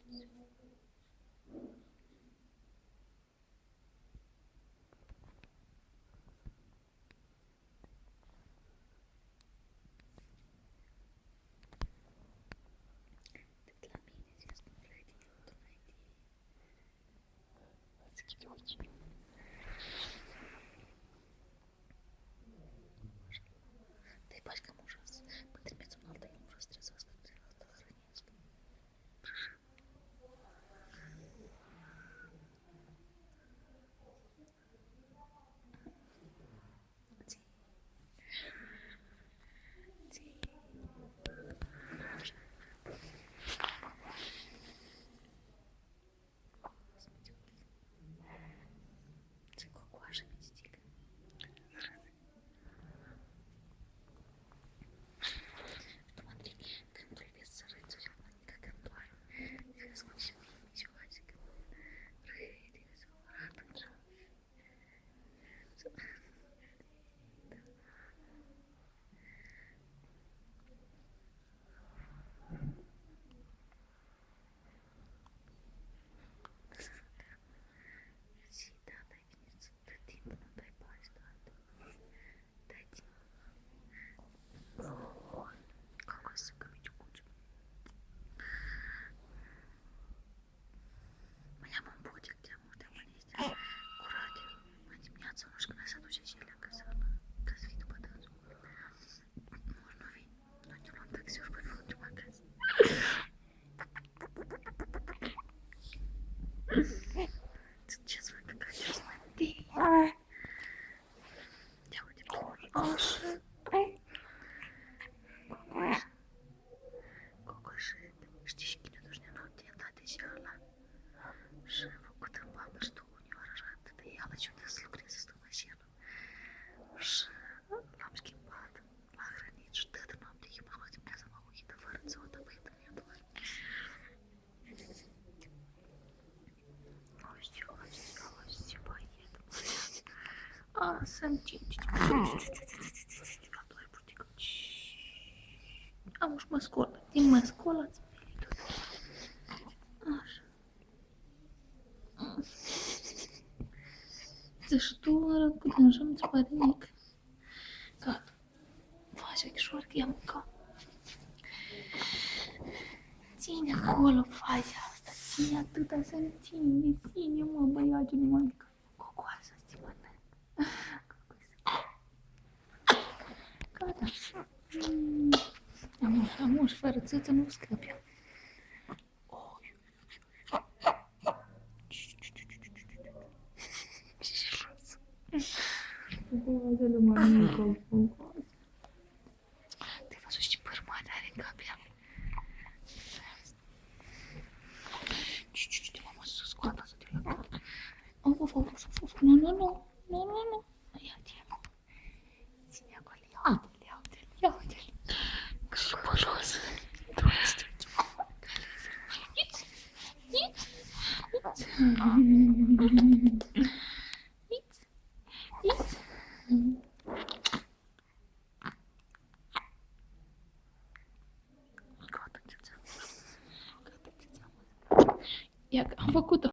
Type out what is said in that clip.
Ты пачка мужа, потребец он алда и мужа стрясал, сказал, охранец. Сейчас вы какая честная. Я вроде тоже. Какой шит. Штички не нужны, но тебе дать взяла. Живо, куда мама, что у него рожат. Это я лачу, ты слугри за сто машину. Ламский пад. Охранить, что это нам тихи подходим, я сама уеду в арцу, а там их там нет. Все поедем. А, сам А уж маскола. Din mascola ți Așa. Ți știu arăt cu așa nu-ți pare nimic. Gata. Faci ochișoară că i-am mâncat. Ține acolo faza asta. Ține atâta să-mi ține, mă, băiatul mămică. Cocoasă, stimătă. Gata. Amuș, fără țâță nu scăpi. Cocoasele mămică, cocoasă. Te-ai văzut ce păr mare are în cap ea? Ce mă să scoată să te lăpă. Nu. Ia-te. Ține acolo, ia-te-l. Șupolos. Gata, ți-am. Ia, am făcut-o.